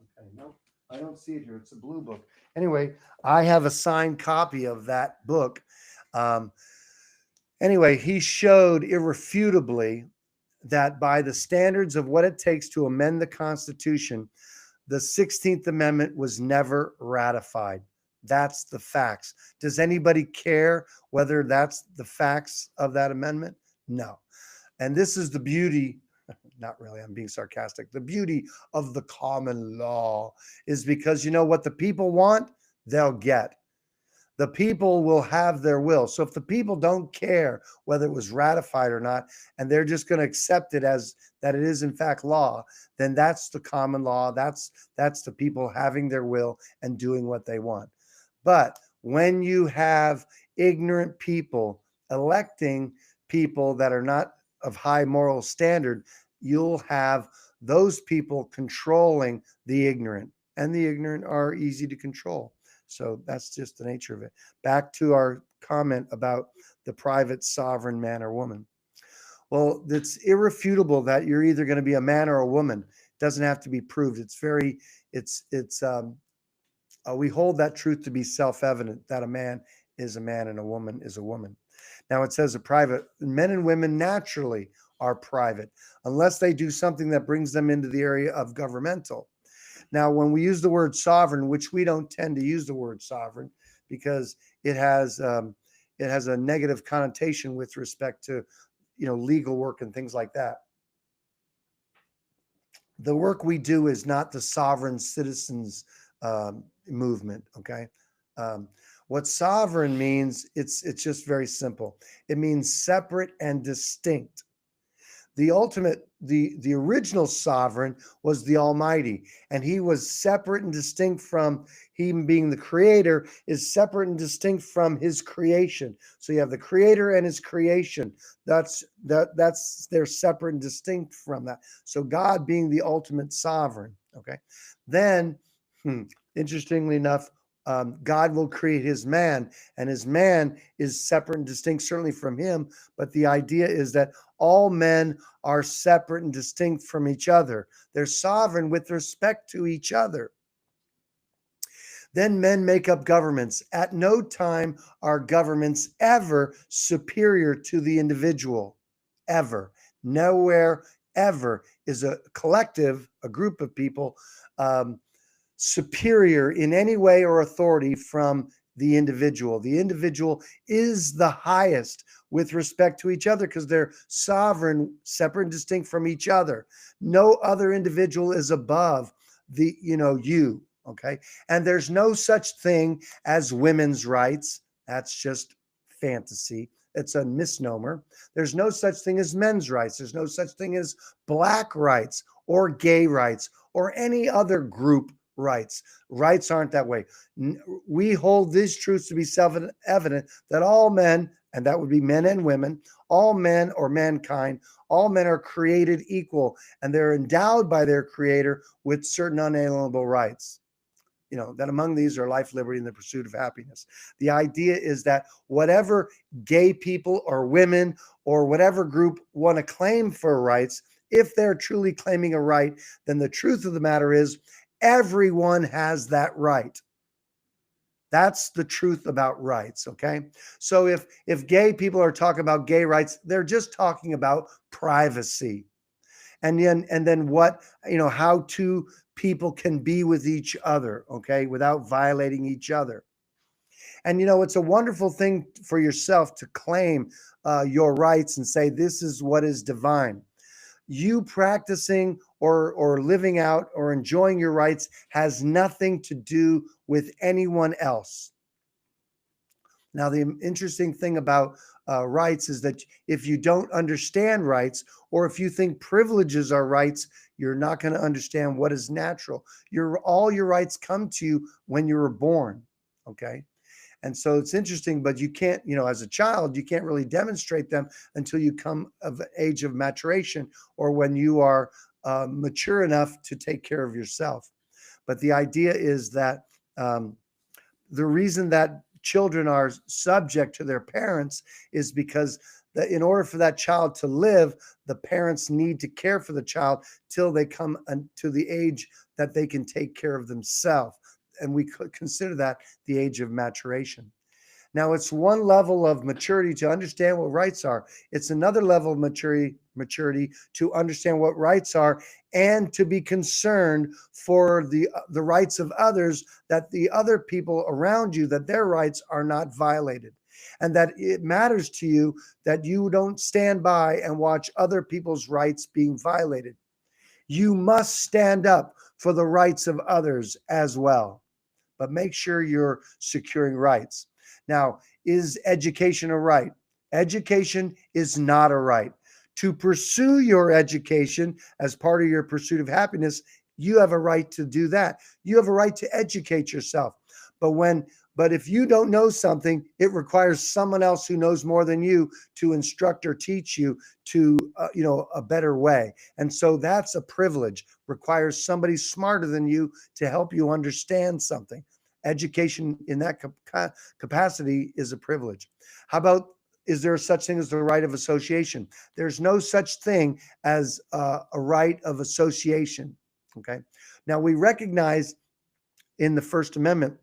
Okay, nope. I don't see it here. It's a blue book. Anyway, I have a signed copy of that book. Um, anyway, he showed irrefutably that by the standards of what it takes to amend the Constitution, the 16th Amendment was never ratified. That's the facts. Does anybody care whether that's the facts of that amendment? No. And this is the beauty, not really, I'm being sarcastic. The beauty of the common law is because you know what the people want, they'll get. The people will have their will. So if the people don't care whether it was ratified or not, and they're just going to accept it as that it is in fact law, then that's the common law. That's the people having their will and doing what they want. But when you have ignorant people electing people that are not of high moral standard, you'll have those people controlling the ignorant, and the ignorant are easy to control. So that's just the nature of it. Back to our comment about the private sovereign man or woman. Well, it's irrefutable that you're either going to be a man or a woman. It doesn't have to be proved. We hold that truth to be self-evident that a man is a man and a woman is a woman. Now it says men and women naturally are private unless they do something that brings them into the area of governmental. Now, when we use the word sovereign, which we don't tend to use the word sovereign because it has a negative connotation with respect to legal work and things like that. The work we do is not the sovereign citizens movement. Okay. What sovereign means, it's just very simple. It means separate and distinct. The original sovereign was the Almighty, and he was separate and distinct from him being the creator, is separate and distinct from his creation. So you have the creator and his creation. That's they're separate and distinct from that. So God being the ultimate sovereign. Okay. Then, interestingly enough, God will create his man, and his man is separate and distinct, certainly from him. But the idea is that all men are separate and distinct from each other. They're sovereign with respect to each other. Then men make up governments. At no time are governments ever superior to the individual. Ever. Nowhere ever is a collective, a group of people, superior in any way or authority from the individual. The individual is the highest with respect to each other because they're sovereign, separate and distinct from each other. No other individual is above you. Okay. And there's no such thing as women's rights. That's just fantasy. It's a misnomer. There's no such thing as men's rights. There's no such thing as black rights or gay rights or any other group rights. Rights aren't that way. We hold these truths to be self-evident that all men, and that would be men and women, all men or mankind, all men are created equal, and they're endowed by their creator with certain unalienable rights. That among these are life, liberty, and the pursuit of happiness. The idea is that whatever gay people or women or whatever group want to claim for rights, if they're truly claiming a right, then the truth of the matter is everyone has that right. That's the truth about rights, okay? So if gay people are talking about gay rights, they're just talking about privacy. And then what, how two people can be with each other, okay, without violating each other. And it's a wonderful thing for yourself to claim your rights and say, this is what is divine. You practicing or living out or enjoying your rights has nothing to do with anyone else. Now, the interesting thing about rights is that if you don't understand rights, or if you think privileges are rights, you're not going to understand what is natural. All your rights come to you when you were born, okay? And so it's interesting, but you can't, as a child, you can't really demonstrate them until you come of age of maturation or when you are mature enough to take care of yourself. But the idea is that the reason that children are subject to their parents is because in order for that child to live, the parents need to care for the child till they come to the age that they can take care of themselves. And we could consider that the age of maturation. Now, it's one level of maturity to understand what rights are. It's another level of maturity to understand what rights are and to be concerned for the rights of others, that the other people around you, that their rights are not violated. And that it matters to you that you don't stand by and watch other people's rights being violated. You must stand up for the rights of others as well, but make sure you're securing rights. Now, is education a right? Education is not a right. To pursue your education as part of your pursuit of happiness, you have a right to do that. You have a right to educate yourself. But if you don't know something, it requires someone else who knows more than you to instruct or teach you to a better way. And so that's a privilege. Requires somebody smarter than you to help you understand something. Education in that capacity is a privilege. How about, is there such thing as the right of association? There's no such thing as a right of association. Okay. Now we recognize in the First Amendment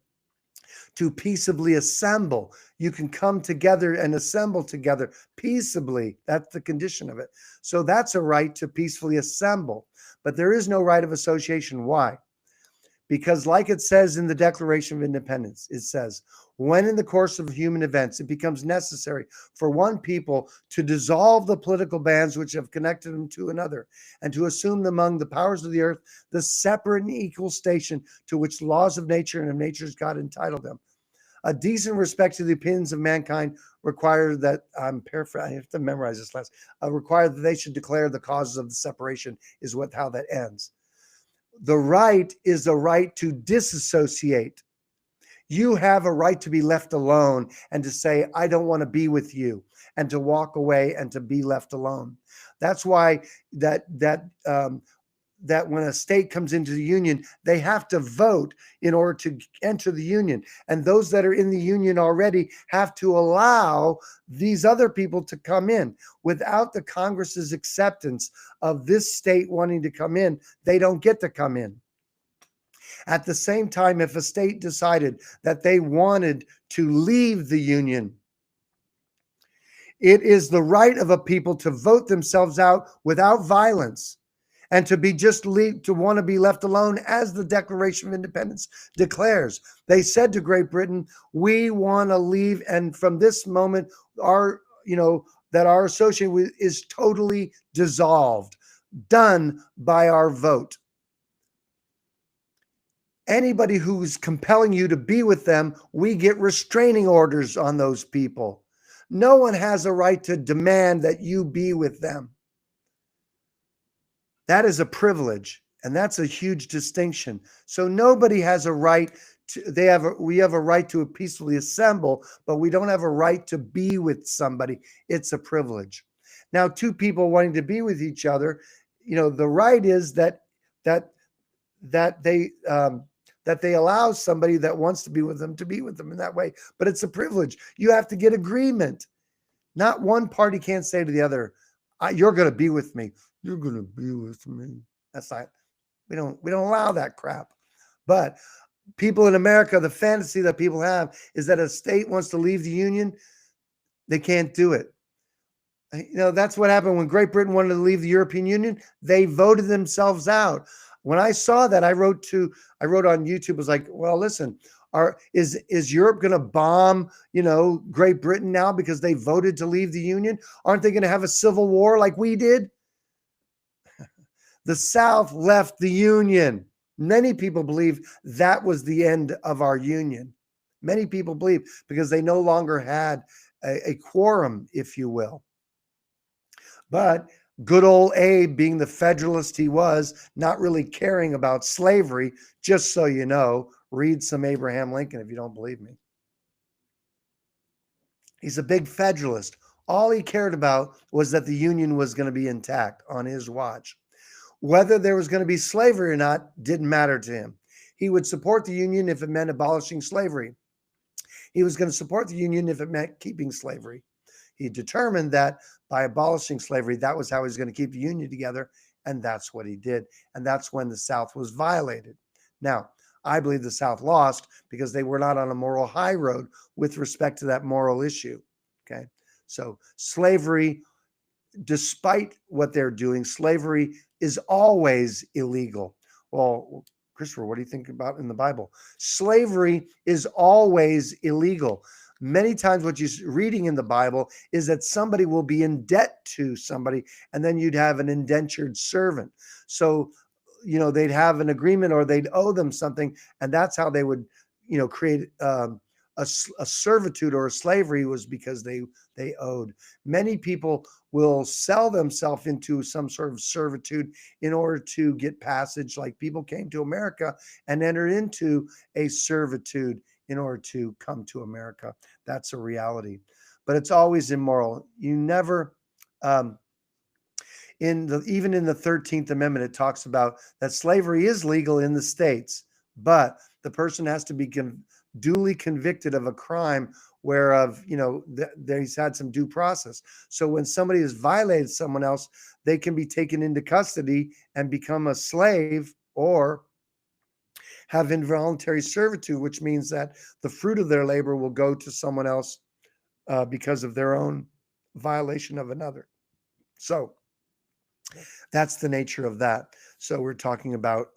to peaceably assemble. You can come together and assemble together peaceably. That's the condition of it. So that's a right to peacefully assemble. But there is no right of association. Why? Because like it says in the Declaration of Independence, it says, when in the course of human events it becomes necessary for one people to dissolve the political bands which have connected them to another, and to assume among the powers of the earth the separate and equal station to which laws of nature and of nature's God entitled them. A decent respect to the opinions of mankind require that, I'm paraphrasing, I have to memorize this last, require that they should declare the causes of the separation, is how that ends. The right is the right to disassociate. You have a right to be left alone and to say, I don't want to be with you, and to walk away and to be left alone. That's why that when a state comes into the union, they have to vote in order to enter the union. And those that are in the union already have to allow these other people to come in. Without the Congress's acceptance of this state wanting to come in, they don't get to come in. At the same time, if a state decided that they wanted to leave the union, it is the right of a people to vote themselves out without violence, and to want to be left alone, as the Declaration of Independence declares. They said to Great Britain, we want to leave, and from this moment, our association is totally dissolved, done by our vote. Anybody who's compelling you to be with them, we get restraining orders on those people. No one has a right to demand that you be with them. That is a privilege, and that's a huge distinction. So nobody has a right to, we have a right to peacefully assemble, but we don't have a right to be with somebody. It's a privilege. Now, two people wanting to be with each other, the right is that they allow somebody that wants to be with them in that way, but it's a privilege. You have to get agreement. Not one party can't say to the other, you're going to be with me. You're going to be with me. That's not, we don't allow that crap. But people in America, the fantasy that people have is that a state wants to leave the union. They can't do it. That's what happened when Great Britain wanted to leave the European Union. They voted themselves out. When I saw that, I wrote on YouTube, was like, well, listen, is Europe going to bomb, Great Britain now because they voted to leave the union? Aren't they going to have a civil war like we did? The South left the union. Many people believe that was the end of our union. Many people believe because they no longer had a quorum, if you will. But good old Abe, being the federalist he was, not really caring about slavery, just so you know, read some Abraham Lincoln if you don't believe me. He's a big federalist. All he cared about was that the Union was going to be intact on his watch. Whether there was going to be slavery or not didn't matter to him. He would support the Union if it meant abolishing slavery. He was going to support the Union if it meant keeping slavery. He determined that by abolishing slavery, that was how he was going to keep the Union together. And that's what he did. And that's when the South was violated. Now, I believe the South lost because they were not on a moral high road with respect to that moral issue. Okay. So slavery, despite what they're doing, slavery is always illegal. Well, Christopher, what do you think about in the Bible? Slavery is always illegal. Many times, what you're reading in the Bible is that somebody will be in debt to somebody, and then you'd have an indentured servant. So, they'd have an agreement or they'd owe them something, and that's how they would, create a servitude or a slavery, was because they owed. Many people will sell themselves into some sort of servitude in order to get passage. Like people came to America and entered into a servitude in order to come to America. That's a reality, but it's always immoral. You never, even in the 13th Amendment, it talks about that slavery is legal in the states, but the person has to be duly convicted of a crime whereof, he's had some due process. So when somebody has violated someone else, they can be taken into custody and become a slave, or have involuntary servitude, which means that the fruit of their labor will go to someone else because of their own violation of another. So that's the nature of that. So we're talking about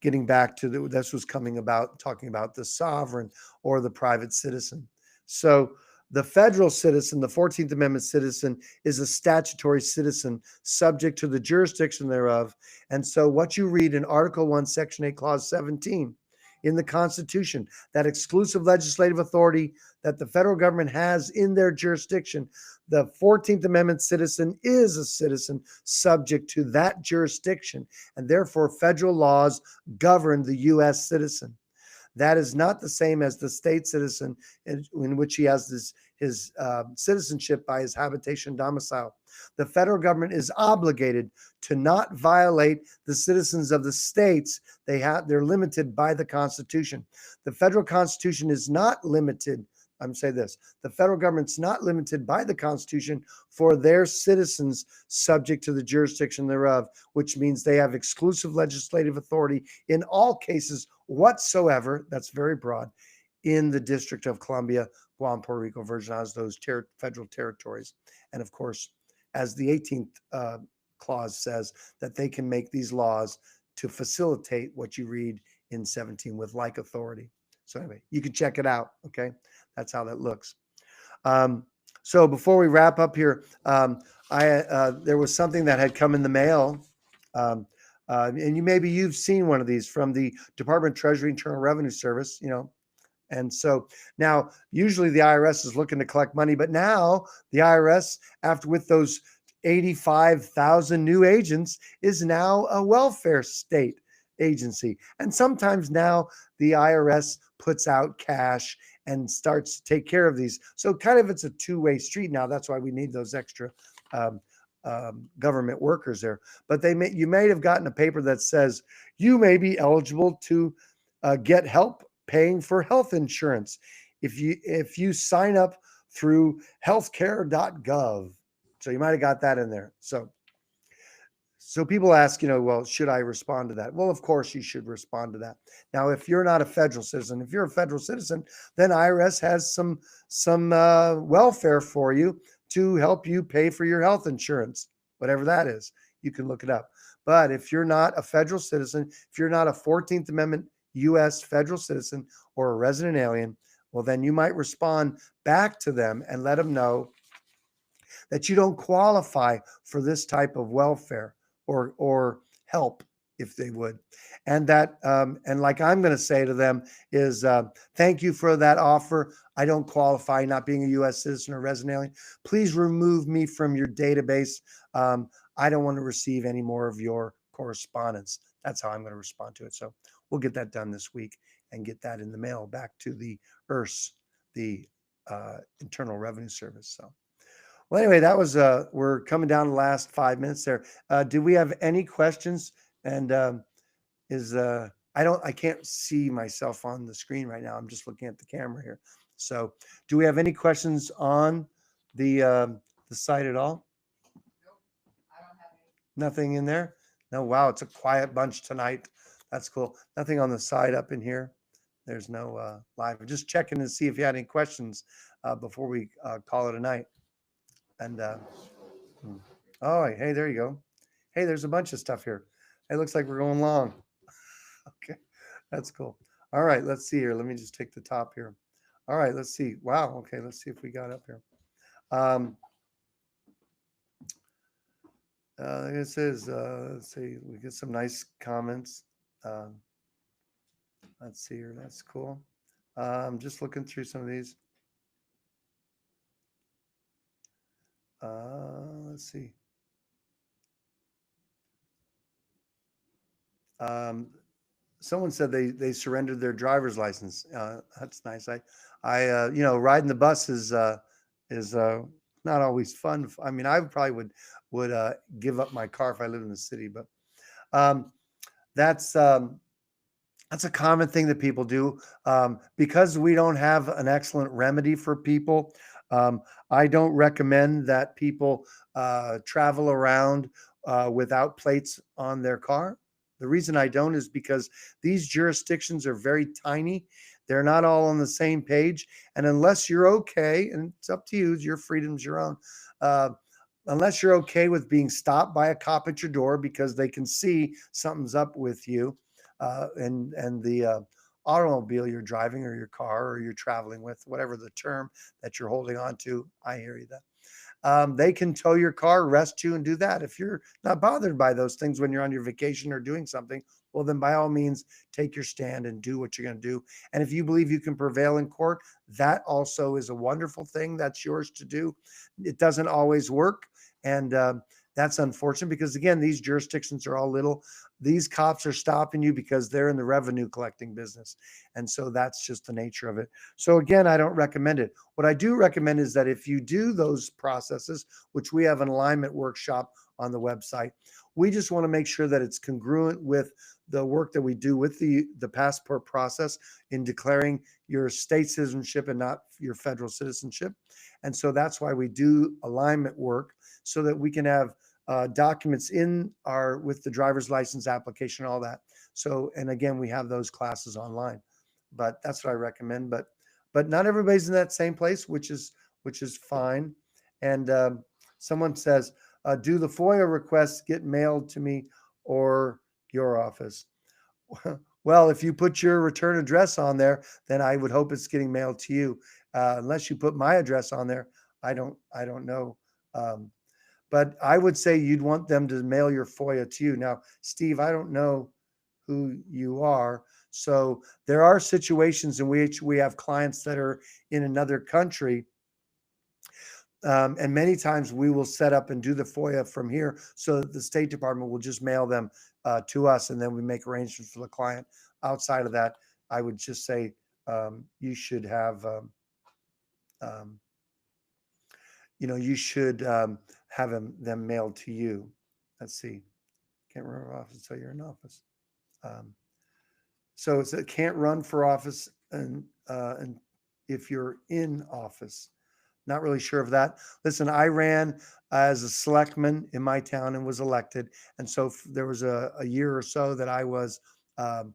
getting back to this was talking about the sovereign or the private citizen. So the federal citizen, the 14th Amendment citizen, is a statutory citizen subject to the jurisdiction thereof. And so what you read in Article 1, Section 8, Clause 17 in the Constitution, that exclusive legislative authority that the federal government has in their jurisdiction, the 14th Amendment citizen is a citizen subject to that jurisdiction, and therefore federal laws govern the U.S. citizen. That is not the same as the state citizen, in which he has his citizenship by his habitation domicile. The federal government is obligated to not violate the citizens of the states. They're limited by the Constitution. The federal Constitution is not limited. The federal government's not limited by the Constitution for their citizens subject to the jurisdiction thereof, which means they have exclusive legislative authority in all cases whatsoever. That's very broad. In the District of Columbia, Guam, Puerto Rico, Virgin Islands, those federal territories. And of course, as the 18th clause says, that they can make these laws to facilitate what you read in 17 with like authority. So anyway, you can check it out. Okay. That's how that looks. So before we wrap up here, there was something that had come in the mail, and you've seen one of these from the Department of Treasury Internal Revenue Service, and so now usually the IRS is looking to collect money, but now the IRS, with those 85,000 new agents, is now a welfare state agency, and sometimes now the IRS puts out cash and starts to take care of these. So kind of it's a two-way street now. That's why we need those extra government workers there. But you may have gotten a paper that says you may be eligible to get help paying for health insurance if you sign up through healthcare.gov. So you might have got that in there. So people ask, well, should I respond to that? Well, of course you should respond to that. Now, if you're not a federal citizen, if you're a federal citizen, then IRS has some welfare for you to help you pay for your health insurance, whatever that is. You can look it up. But if you're not a federal citizen, if you're not a 14th Amendment U.S. federal citizen or a resident alien, well, then you might respond back to them and let them know that you don't qualify for this type of welfare or help, if they would. And that, and like I'm going to say to them is, thank you for that offer. I don't qualify, not being a U.S. citizen or resident alien. Please remove me from your database. I don't want to receive any more of your correspondence. That's how I'm going to respond to it. So we'll get that done this week and get that in the mail back to the IRS, the Internal Revenue Service. So. Well, anyway, that was, we're coming down the last 5 minutes there. Do we have any questions? And I can't see myself on the screen right now. I'm just looking at the camera here. So, do we have any questions on the site at all? Nothing in there? No, wow, it's a quiet bunch tonight. That's cool. Nothing on the side up in here. There's no live. Just checking to see if you had any questions before we call it a night. And hmm. Oh, hey, there you go. Hey, there's a bunch of stuff here. It looks like we're going long. Okay, that's cool. All right, let's see here. Let me just take the top here. All right, let's see. Wow. Okay, let's see if we got up here. Um, like it says, let's see, we get some nice comments. Um, let's see here. That's cool. Just looking through some of these. Let's see. Um, Someone said they surrendered their driver's license. That's nice. Riding the bus is not always fun. I mean, I probably would give up my car if I lived in the city, but um, that's um, that's a common thing that people do because we don't have an excellent remedy for people. Um, I don't recommend that people travel around without plates on their car. The reason I don't is because these jurisdictions are very tiny. They're not all on the same page. And unless you're okay, and it's up to you, your freedom's your own. Uh, Unless you're okay with being stopped by a cop at your door because they can see something's up with you, and the automobile you're driving or your car or you're traveling with, whatever the term that you're holding on to. I hear you. That they can tow your car, arrest you, and do that. If you're not bothered by those things when you're on your vacation or doing something, well, then by all means, take your stand and do what you're going to do. And if you believe you can prevail in court, that also is a wonderful thing. That's yours to do. It doesn't always work. And that's unfortunate because, again, these jurisdictions are all little. These cops are stopping you because they're in the revenue collecting business. And so that's just the nature of it. So, again, I don't recommend it. What I do recommend is that if you do those processes, which we have an alignment workshop on the website, we just want to make sure that it's congruent with the work that we do with the passport process in declaring your state citizenship and not your federal citizenship. And so that's why we do alignment work so that we can have documents in our with the driver's license application, all that. So, and again, we have those classes online, but that's what I recommend. But not everybody's in that same place, which is fine. And someone says, do the FOIA requests get mailed to me or your office? Well, if you put your return address on there, then I would hope it's getting mailed to you. Unless you put my address on there, I don't know. Um, but I would say you'd want them to mail your FOIA to you. Now, Steve, I don't know who you are. So there are situations in which we have clients that are in another country. And many times we will set up and do the FOIA from here so that the State Department will just mail them to us and then we make arrangements for the client. Outside of that, I would just say you should um, have them mailed to you. Let's see. Can't run for office until you're in office. Um, so it's it can't run for office and if you're in office. Not really sure of that. Listen, I ran as a selectman in my town and was elected, and so there was a year or so that um,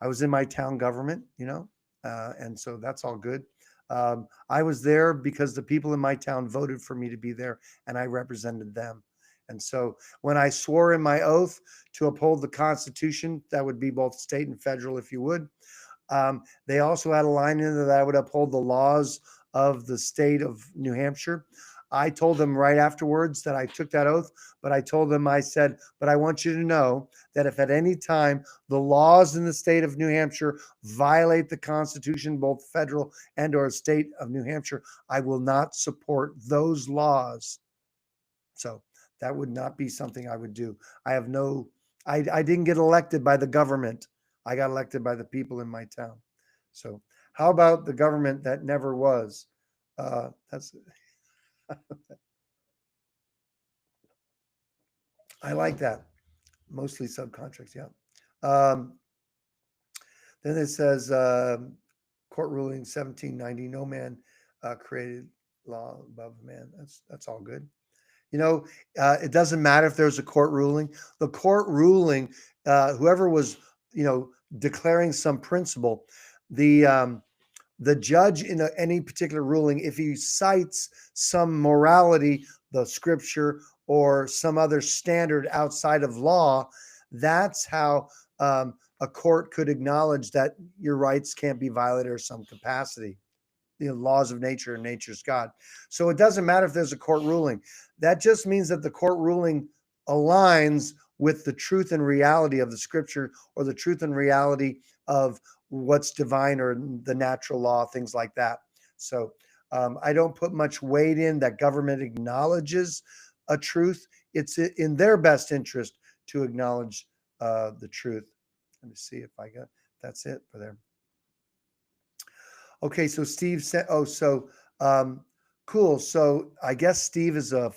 I was in my town government, and so that's all good. I was there because the people in my town voted for me to be there, and I represented them. And so when I swore in my oath to uphold the Constitution, that would be both state and federal, if you would. They also had a line in there that I would uphold the laws of the state of New Hampshire. I told them right afterwards that I took that oath, but I told them, I said, but I want you to know that if at any time the laws in the state of New Hampshire violate the Constitution, both federal and or state of New Hampshire, I will not support those laws. So that would not be something I would do. I didn't get elected by the government. I got elected by the people in my town. So how about the government that never was? That's I like that. Mostly subcontracts, yeah. Um, Then it says, court ruling 1790, no man created law above man. That's all good. You know, it doesn't matter if there's a court ruling. The court ruling, whoever was, declaring some principle, the the judge in any particular ruling, if he cites some morality, the scripture, or some other standard outside of law, that's how a court could acknowledge that your rights can't be violated or some capacity. Laws of nature and nature's God. So it doesn't matter if there's a court ruling. That just means that the court ruling aligns with the truth and reality of the scripture, or the truth and reality of what's divine or the natural law, things like that. So I don't put much weight in that government acknowledges a truth. It's in their best interest to acknowledge the truth. Let me see if I got, that's it for there. Okay, so Steve said, cool. So I guess Steve is a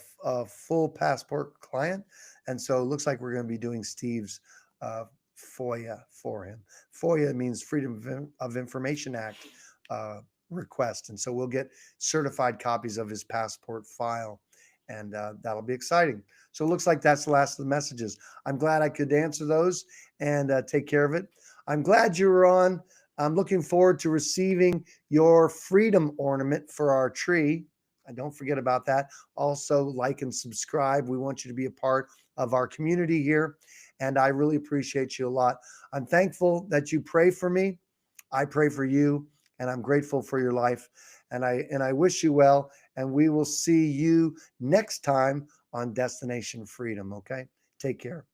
full passport client. And so it looks like we're going to be doing Steve's FOIA for him. FOIA means Freedom of Information Act request. And so we'll get certified copies of his passport file. And that'll be exciting. So it looks like that's the last of the messages. I'm glad I could answer those and take care of it. I'm glad you were on. I'm looking forward to receiving your freedom ornament for our tree. Don't forget about that. Also, like and subscribe. We want you to be a part of our community here, and I really appreciate you a lot. I'm thankful that you pray for me. I pray for you, and I'm grateful for your life, and I wish you well, and we will see you next time on Destination Freedom, okay? Take care.